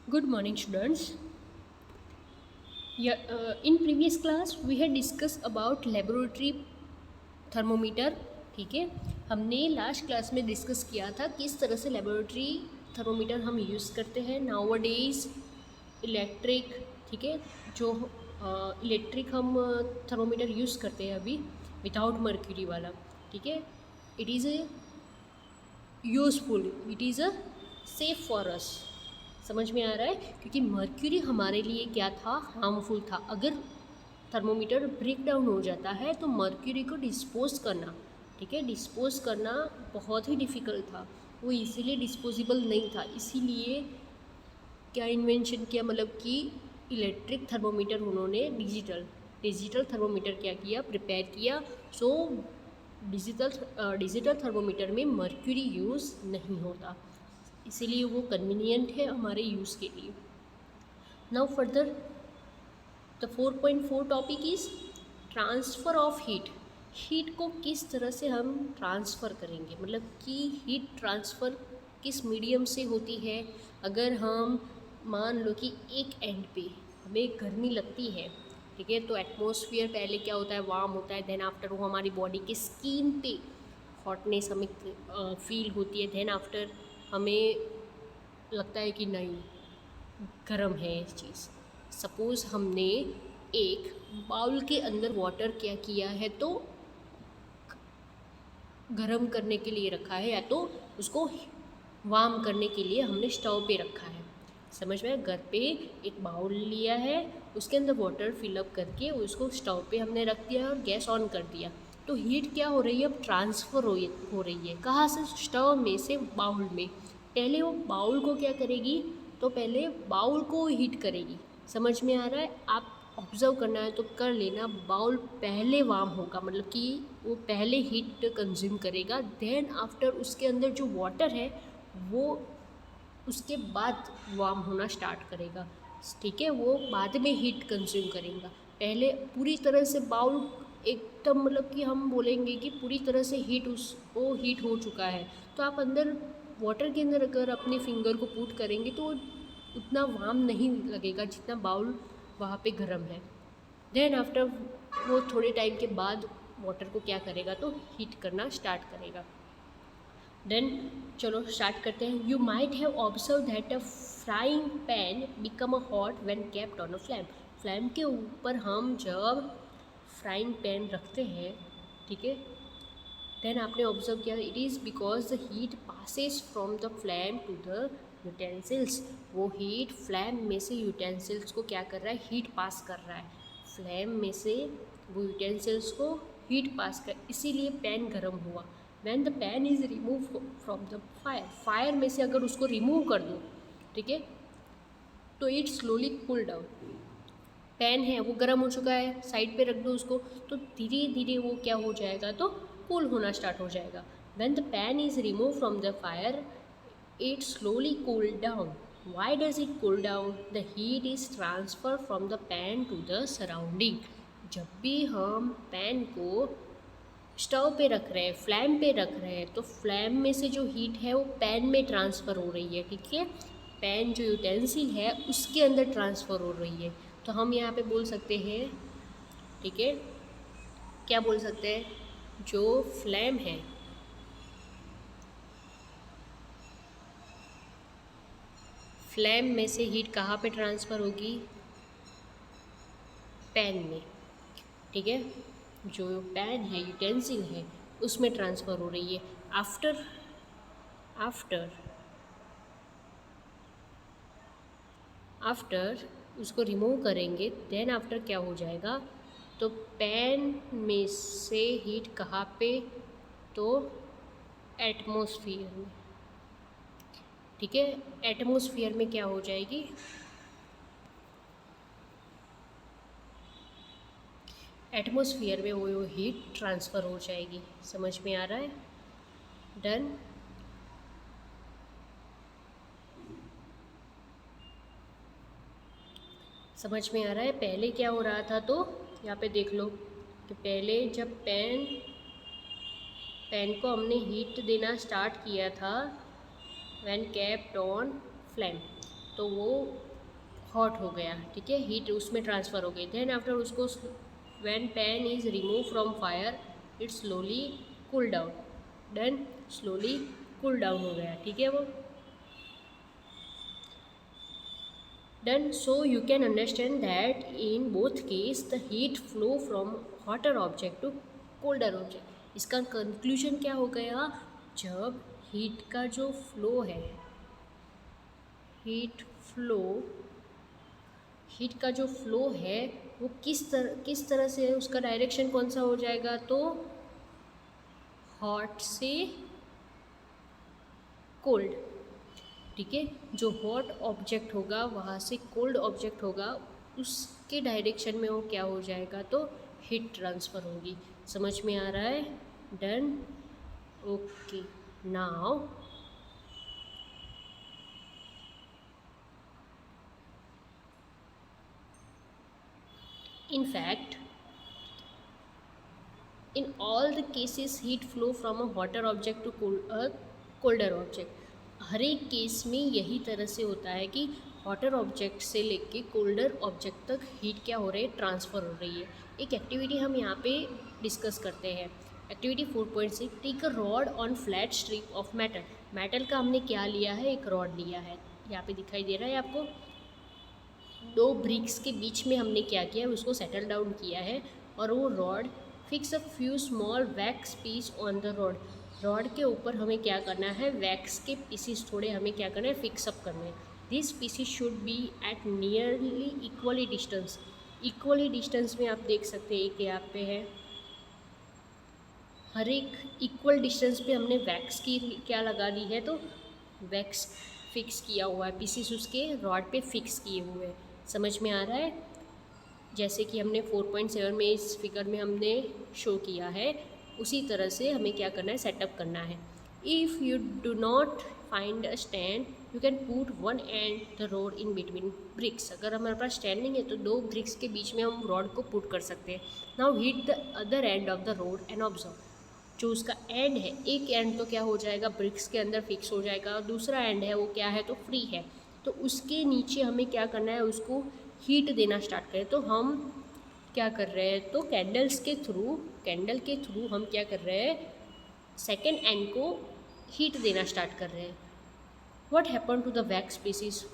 Good morning, students. Yeah, in previous class we had discussed about laboratory thermometer. ठीक है, हमने last class में discuss किया था किस तरह से लेबोरेटरी थर्मोमीटर हम यूज़ करते हैं. नाउ डेज इलेक्ट्रिक, ठीक है, जो इलेक्ट्रिक हम थर्मोमीटर यूज़ करते हैं अभी विदाउट मर्क्यूरी वाला. ठीक है, it is a useful, it is a safe for us. समझ में आ रहा है, क्योंकि मर्क्यूरी हमारे लिए क्या था, हार्मफुल था. अगर थर्मोमीटर ब्रेक डाउन हो जाता है तो मर्क्यूरी को डिस्पोज करना, ठीक है, डिस्पोज करना बहुत ही डिफ़िकल्ट था. वो इजीली डिस्पोजेबल नहीं था. इसीलिए क्या इन्वेंशन किया, मतलब कि इलेक्ट्रिक थर्मोमीटर उन्होंने डिजिटल थर्मोमीटर क्या किया, प्रिपेयर किया. सो डिजिटल थर्मोमीटर में मर्क्यूरी यूज़ नहीं होता, इसीलिए वो कन्वीनियंट है हमारे यूज़ के लिए. Now further the 4.4 topic is transfer of heat को किस तरह से हम ट्रांसफ़र करेंगे, मतलब कि हीट ट्रांसफ़र किस मीडियम से होती है. अगर हम मान लो कि एक एंड पे हमें गर्मी लगती है, ठीक है, तो एटमॉस्फेयर पहले क्या होता है, वार्म होता है. देन आफ्टर वो हमारी बॉडी के स्किन पे हॉटनेस हमें फील होती है. देन आफ्टर हमें लगता है कि नहीं, गर्म है ये चीज़. सपोज़ हमने एक बाउल के अंदर वाटर क्या किया है, तो गर्म करने के लिए रखा है, या तो उसको वार्म करने के लिए हमने स्टोव पे रखा है. समझ में, घर पे एक बाउल लिया है, उसके अंदर वाटर फिलअप करके उसको स्टोव पे हमने रख दिया और गैस ऑन कर दिया. तो हीट क्या हो रही है, अब ट्रांसफ़र हो रही है. कहाँ से, स्टोव में से बाउल में. पहले वो बाउल को क्या करेगी, तो पहले बाउल को हीट करेगी. समझ में आ रहा है, आप ऑब्ज़र्व करना है तो कर लेना. बाउल पहले वार्म होगा, मतलब कि वो पहले हीट कंज्यूम करेगा. देन आफ्टर उसके अंदर जो वाटर है वो उसके बाद वार्म होना स्टार्ट करेगा. ठीक है, वो बाद में हीट कंज्यूम करेगा. पहले पूरी तरह से बाउल एकदम, मतलब कि हम बोलेंगे कि पूरी तरह से वो हीट हो चुका है, तो आप अंदर वाटर के अंदर अगर अपने फिंगर को पुट करेंगे तो उतना वार्म नहीं लगेगा जितना बाउल वहाँ पे गर्म है. देन आफ्टर वो थोड़े टाइम के बाद वाटर को क्या करेगा, तो हीट करना स्टार्ट करेगा. देन चलो स्टार्ट करते हैं. You might have observe that a frying pan become a hot when kept on a flame. Flame के ऊपर हम जब फ्राइंग पैन रखते हैं, ठीक है, देन आपने ऑब्जर्व किया, it is because the heat passes from the flame to the utensils. वो हीट फ्लैम में से यूटेंसिल्स को क्या कर रहा है, हीट पास कर रहा है. फ्लैम में से वो यूटेंसिल्स को हीट पास कर, इसीलिए पैन गर्म हुआ. When the pan is remove from the fire में से अगर उसको रिमूव कर दो, ठीक है, तो it slowly cool down. Pan है वो गर्म हो चुका है, साइड पे रख दो उसको, तो धीरे धीरे वो क्या हो जाएगा, तो कूल होना स्टार्ट हो जाएगा. When the pan is remove from the fire it slowly cool down. Why does it cool down, the heat is transfer from the pan to the surrounding. जब भी हम पैन को स्टव पे रख रहे हैं, फ्लैम पे रख रहे हैं, तो फ्लैम में से जो हीट है वो पैन में ट्रांसफ़र हो रही है. ठीक है, पैन जो यूटेंसिल है उसके अंदर ट्रांसफ़र हो रही है. तो हम यहाँ पे बोल सकते हैं, ठीक है, क्या बोल सकते हैं, जो फ्लैम है, फ्लैम में से हीट कहाँ पे ट्रांसफ़र होगी, पैन में. ठीक है, जो पैन है, यूटेंसिल है, उसमें ट्रांसफ़र हो रही है. आफ्टर आफ्टर आफ्टर उसको रिमूव करेंगे, देन आफ्टर क्या हो जाएगा, तो पैन में से हीट कहाँ पे, तो एटमॉस्फेयर में. ठीक है, एटमॉस्फेयर में क्या हो जाएगी, एटमॉस्फेयर में वो हीट ट्रांसफ़र हो जाएगी. समझ में आ रहा है, डन. समझ में आ रहा है, पहले क्या हो रहा था, तो यहाँ पे देख लो कि पहले जब पैन को हमने हीट देना स्टार्ट किया था, व्हेन केप्ट ऑन फ्लेम, तो वो हॉट हो गया, ठीक है, हीट उसमें ट्रांसफ़र हो गई। देन आफ्टर उसको when pan is remove from fire it slowly cool down, then slowly cool down हो गया, ठीक है वो। Then so you can understand that in both case the heat flow from hotter object to colder object। इसका conclusion क्या हो गया, जब हीट का जो फ्लो है, हीट फ्लो, हीट का जो फ्लो है वो किस तरह से है, उसका डायरेक्शन कौन सा हो जाएगा, तो हॉट से कोल्ड, ठीक है। जो हॉट ऑब्जेक्ट होगा वहाँ से कोल्ड ऑब्जेक्ट होगा, उसके डायरेक्शन में वो क्या हो जाएगा, तो हीट ट्रांसफ़र होगी। समझ में आ रहा है? Done, okay. Now in fact in all the cases heat flow from a hotter object to colder object। हर एक केस में यही तरह से होता है कि हॉटर ऑब्जेक्ट से लेके कोल्डर ऑब्जेक्ट तक हीट क्या हो रही है, ट्रांसफ़र हो रही है। एक एक्टिविटी हम यहाँ पे डिस्कस करते हैं। Activity 4.6, take a rod on flat strip of metal. Metal का हमने क्या लिया है, एक रॉड लिया है, यहाँ पे दिखाई दे रहा है आपको। दो ब्रिक्स के बीच में हमने क्या किया, उसको सेटल डाउन किया है, और वो rod fix a few small wax piece on the rod. Rod के ऊपर हमें क्या करना है, वैक्स के पीसीस थोड़े हमें क्या करना है, फिक्सअप करना है। This pieces should be at nearly equally distance. Equally distance में आप देख सकते हैं, एक यहाँ पे है, हर एक इक्वल डिस्टेंस पे हमने वैक्स की क्या लगा दी है, तो वैक्स फिक्स किया हुआ है, पीसीस उसके रॉड पे फिक्स किए हुए हैं। समझ में आ रहा है? जैसे कि हमने 4.7 में इस फिगर में हमने शो किया है, उसी तरह से हमें क्या करना है, सेटअप करना है। If you do not find a stand you can put one end the rod in between bricks. अगर हमारे पास स्टैंड नहीं है तो दो ब्रिक्स के बीच में हम रॉड को पुट कर सकते हैं। Now heat the other end of the rod and observe. जो उसका एंड है, एक एंड तो क्या हो जाएगा, ब्रिक्स के अंदर फिक्स हो जाएगा, और दूसरा एंड है वो क्या है, तो फ्री है। तो उसके नीचे हमें क्या करना है, उसको हीट देना स्टार्ट करें। तो हम क्या कर रहे हैं, तो कैंडल के थ्रू हम क्या कर रहे हैं, सेकेंड एंड को हीट देना स्टार्ट कर रहे हैं। What happen to the wax pieces.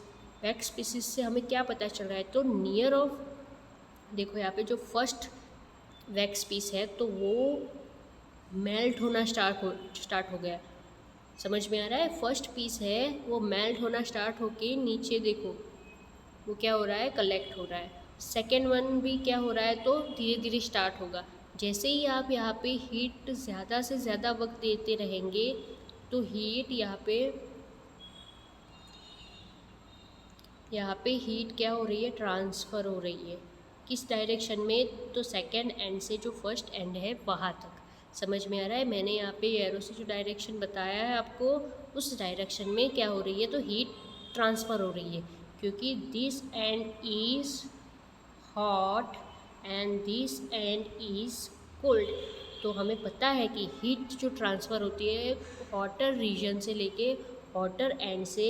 Wax pieces से हमें क्या पता चल रहा है, तो नियर ऑफ, देखो यहाँ पे जो फर्स्ट वैक्स पीस है तो वो मेल्ट होना स्टार्ट हो गया। समझ में आ रहा है? फर्स्ट पीस है वो मेल्ट होना स्टार्ट होके नीचे देखो वो क्या हो रहा है, कलेक्ट हो रहा है। सेकेंड वन भी क्या हो रहा है, तो धीरे धीरे स्टार्ट होगा। जैसे ही आप यहाँ पे हीट ज़्यादा से ज़्यादा वक्त देते रहेंगे तो हीट यहाँ पे हीट क्या हो रही है, ट्रांसफ़र हो रही है। किस डायरेक्शन में, तो सेकेंड एंड से जो फर्स्ट एंड है वहाँ तक। समझ में आ रहा है? मैंने यहाँ पे एरो से जो डायरेक्शन बताया है आपको, उस डायरेक्शन में क्या हो रही है, तो हीट ट्रांसफ़र हो रही है, क्योंकि this and is hot and this and is cold. तो हमें पता है कि हीट जो ट्रांसफ़र होती है हॉटर रीजन से लेके हॉटर एंड से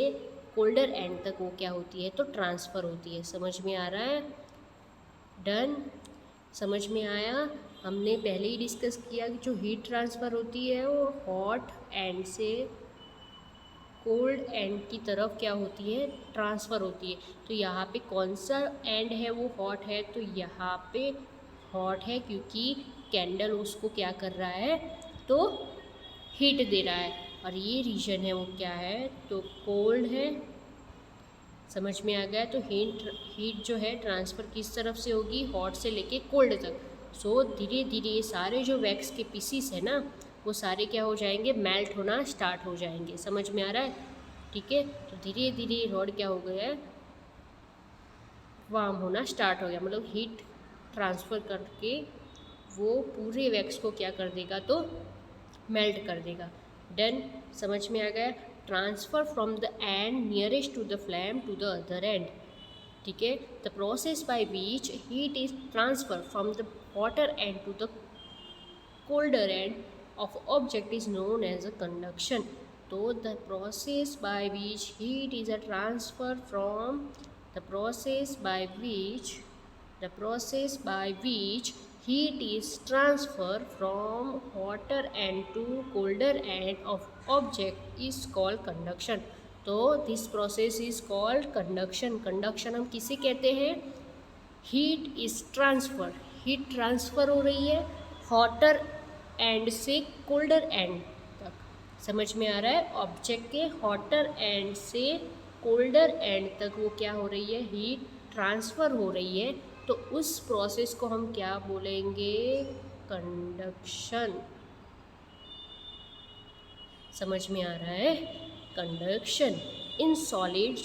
कोल्डर एंड तक वो क्या होती है, तो ट्रांसफ़र होती है। समझ में आ रहा है? डन, समझ में आया? हमने पहले ही डिस्कस किया कि जो हीट ट्रांसफ़र होती है वो हॉट एंड से कोल्ड एंड की तरफ क्या होती है, ट्रांसफ़र होती है। तो यहाँ पे कौन सा एंड है वो हॉट है, तो यहाँ पे हॉट है क्योंकि कैंडल उसको क्या कर रहा है, तो हीट दे रहा है। और ये रीजन है वो क्या है, तो कोल्ड है। समझ में आ गया? तो हीट जो है ट्रांसफ़र किस तरफ से होगी, हॉट से लेके कोल्ड तक। सो धीरे धीरे ये सारे जो वैक्स के पीसीस है ना, वो सारे क्या हो जाएंगे, मेल्ट होना स्टार्ट हो जाएंगे। समझ में आ रहा है? ठीक है। तो धीरे धीरे रॉड क्या हो गया है, वार्म होना स्टार्ट हो गया, मतलब हीट ट्रांसफ़र करके वो पूरे वैक्स को क्या कर देगा, तो मेल्ट कर देगा। डन, समझ में आ गया? Transfer from the end nearest to the flame to the other end. ठीक है। The process by which heat is transfer from the hotter end to the colder end of object is known as a conduction. तो the process by which heat is a transfer from the process by which heat is transferred from hotter end to colder end of object is called conduction. तो this process is called conduction. conduction हम किसे कहते हैं? Heat is transfer, heat transfer हो रही है hotter and से colder and तक। समझ में आ रहा है? ऑब्जेक्ट के हॉटर एंड से कोल्डर एंड तक वो क्या हो रही है? हीट ट्रांसफ़र हो रही है। तो उस प्रोसेस को हम क्या बोलेंगे? कंडक्शन। समझ में आ रहा है? Conduction. In solid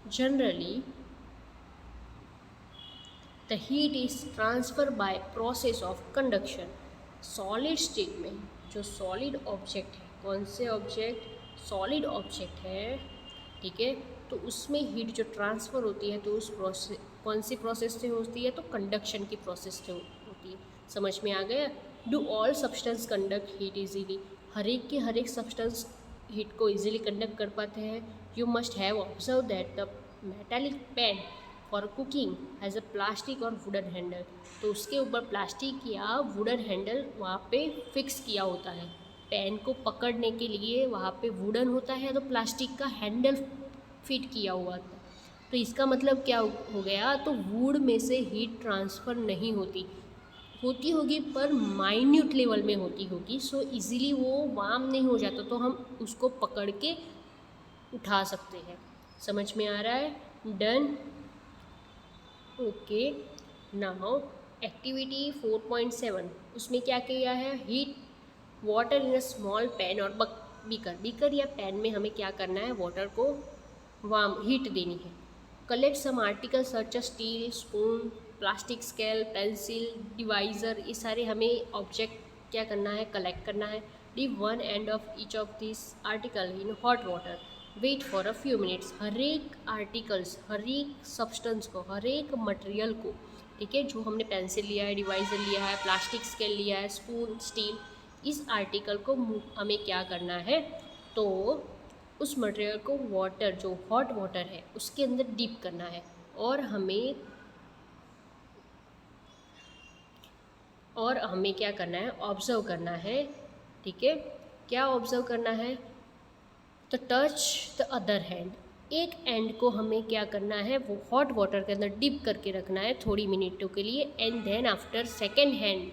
generally the heat is transfer by process of conduction. Solid state में जो सॉलिड ऑब्जेक्ट है, कौन से ऑब्जेक्ट? सॉलिड ऑब्जेक्ट है, ठीक है, तो उसमें हीट जो ट्रांसफ़र होती है तो उस प्रोसेस, कौन सी प्रोसेस से होती है? तो कंडक्शन की प्रोसेस से होती है। समझ में आ गया? Do all substance conduct heat easily? हर एक सब्सटेंस हीट को इजीली कंडक्ट कर पाते हैं। You must have observe that the metallic pan for cooking has a plastic or wooden handle. तो उसके ऊपर प्लास्टिक या वुडन हैंडल वहाँ पे फिक्स किया होता है। पैन को पकड़ने के लिए वहाँ पे वुडन होता है तो प्लास्टिक का हैंडल फिट किया हुआ था। तो इसका मतलब क्या हो गया? तो वुड में से हीट ट्रांसफ़र नहीं होती होगी पर माइन्यूट लेवल में होती होगी। सो इजीली वो वार्म नहीं हो जाता, तो हम उसको पकड़ के उठा सकते हैं। समझ में आ रहा है? डन। ओके, नाउ एक्टिविटी 4.7 उसमें क्या किया है? Heat water in a small pan और बीकर या पैन में हमें क्या करना है? वाटर को वार्म हीट देनी है। Collect some article such steel, spoon, plastic scale, pencil, divider, ये सारे हमें ऑब्जेक्ट क्या करना है? कलेक्ट करना है। Dip one end of each of this article in hot water, wait for a few minutes. हर एक आर्टिकल्स, हर एक सब्सटेंस को, हर एक मटेरियल को, ठीक है, जो हमने पेंसिल लिया है, डिवाइज़र लिया है, प्लास्टिक स्केल लिया है, स्पून, स्टील, इस आर्टिकल को हमें क्या करना है? तो उस मटेरियल को वाटर, जो हॉट वाटर है, उसके अंदर डीप करना है और हमें क्या करना है? ऑब्ज़र्व करना है, ठीक है। क्या ऑब्ज़र्व करना है? तो टच द अदर हैंड, एक एंड को हमें क्या करना है? वो हॉट वाटर के अंदर डिप करके रखना है थोड़ी मिनटों के लिए। And then after second hand,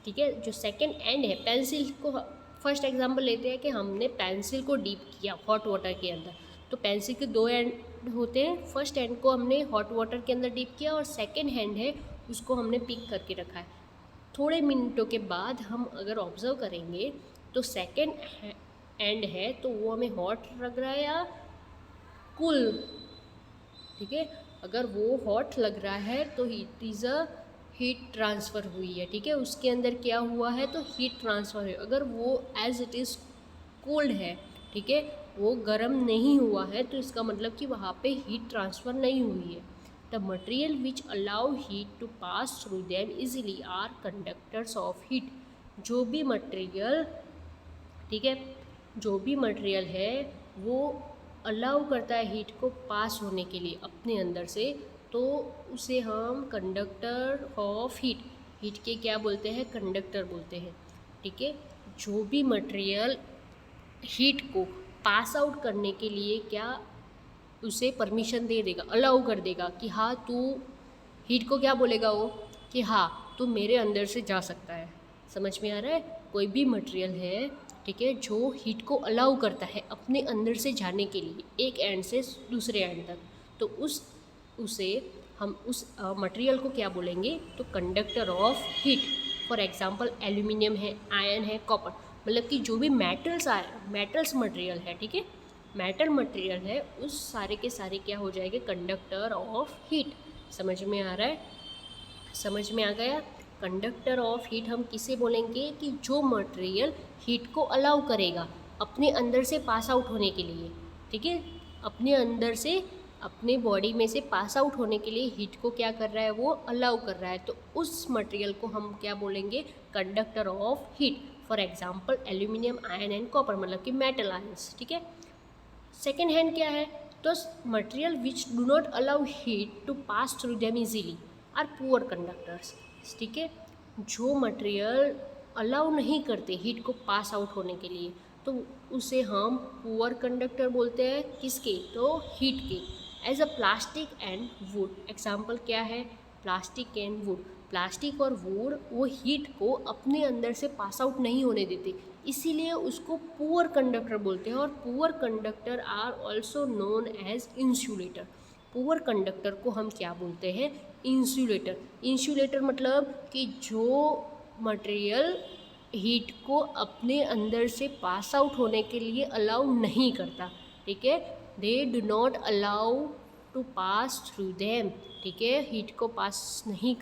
ठीक है, जो सेकेंड एंड है, पेंसिल को फर्स्ट एग्जांपल लेते हैं कि हमने पेंसिल को डीप किया हॉट वाटर के अंदर। तो पेंसिल के दो एंड होते हैं, फर्स्ट एंड को हमने हॉट वाटर के अंदर डीप किया और सेकेंड हैंड है उसको हमने पिक करके रखा है। थोड़े मिनटों के बाद हम अगर ऑब्ज़र्व करेंगे तो सेकेंड एंड है तो वो हमें हॉट लग रहा है या कूल, ठीक है। अगर वो हॉट लग रहा है तो it is a heat transfer हुई है, ठीक है, उसके अंदर क्या हुआ है? तो हीट ट्रांसफ़र है। अगर वो एज इट इज़ कोल्ड है, ठीक है, वो गर्म नहीं हुआ है, तो इसका मतलब कि वहाँ पे हीट ट्रांसफ़र नहीं हुई है। The material which allow heat to pass through them easily are conductors of heat. जो भी मटेरियल, ठीक है, जो भी मटेरियल है वो अलाउ करता है हीट को पास होने के लिए अपने अंदर से, तो उसे हम कंडक्टर ऑफ हीट के क्या बोलते हैं? कंडक्टर बोलते हैं, ठीक है। जो भी मटेरियल हीट को पास आउट करने के लिए क्या उसे परमिशन दे देगा, अलाउ कर देगा कि हाँ तू, हीट को क्या बोलेगा वो? कि हाँ तू मेरे अंदर से जा सकता है। समझ में आ रहा है? कोई भी मटेरियल है, ठीक है, जो हीट को अलाउ करता है अपने अंदर से जाने के लिए एक एंड से दूसरे एंड तक, तो हम उस मटेरियल को क्या बोलेंगे? तो conductor of heat. For example aluminium है, आयरन है, कॉपर, मतलब कि जो भी मेटल्स मटेरियल है, ठीक है, मेटल मटेरियल है, उस सारे के सारे क्या हो जाएंगे? Conductor of heat. समझ में आ रहा है? समझ में आ गया? कंडक्टर ऑफ हीट हम किसे बोलेंगे? कि जो मटेरियल हीट को अलाउ करेगा अपने अंदर से पास आउट होने के लिए, ठीक है, अपने अंदर से, अपने बॉडी में से पास आउट होने के लिए हीट को क्या कर रहा है? वो अलाउ कर रहा है, तो उस मटेरियल को हम क्या बोलेंगे? Conductor of heat. For example aluminium ion and copper, मतलब कि मेटल आयंस, ठीक है। सेकेंड हैंड क्या है, तो material which do not allow heat to pass through them easily are poor conductors, ठीक है। जो मटेरियल अलाउ नहीं करते हीट को पास आउट होने के लिए, तो उसे हम पुअर कंडक्टर बोलते हैं। किसके, तो हीट के। As a plastic and wood, example क्या है, प्लास्टिक एंड वुड। प्लास्टिक और वुड वो हीट को अपने अंदर से पास आउट नहीं होने देते, इसीलिए उसको पुअर कंडक्टर बोलते हैं। और poor conductor are also known as insulator. Poor conductor को हम क्या बोलते हैं, इंसुलेटर। इंसुलेटर मतलब कि जो मटेरियल हीट को अपने अंदर से पास आउट होने के लिए अलाउ नहीं करता, ठीक है। They do not allow to pass through them, ठीक है, हीट को पास नहीं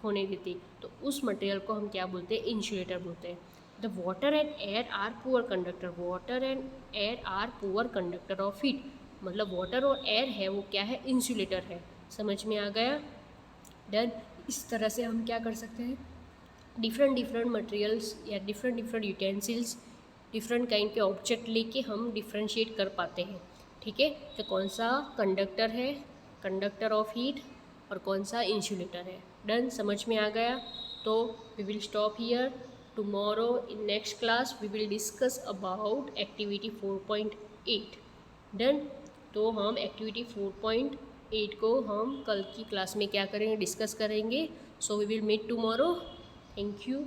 होने देती, तो उस मटेरियल को हम क्या बोलते हैं, इंसुलेटर बोलते हैं। The water and air are poor conductor. Water and air are poor conductor of heat, मतलब वाटर और एयर है वो क्या है, इंसुलेटर है। समझ में आ गया, डन। इस तरह से हम क्या कर सकते हैं, डिफरेंट मटेरियल्स या डिफरेंट यूटेंसिल्स, डिफरेंट काइंड के ऑब्जेक्ट लेके हम डिफ्रेंशिएट कर पाते हैं, ठीक है। तो कौन सा कंडक्टर है, कंडक्टर ऑफ हीट, और कौन सा इंसुलेटर है, डन। समझ में आ गया, तो we will stop here. Tomorrow in next class we will discuss about activity 4.8, done. तो हम एक्टिविटी 4.8 को हम कल की क्लास में क्या करेंगे, डिस्कस करेंगे। So we will meet tomorrow. Thank you.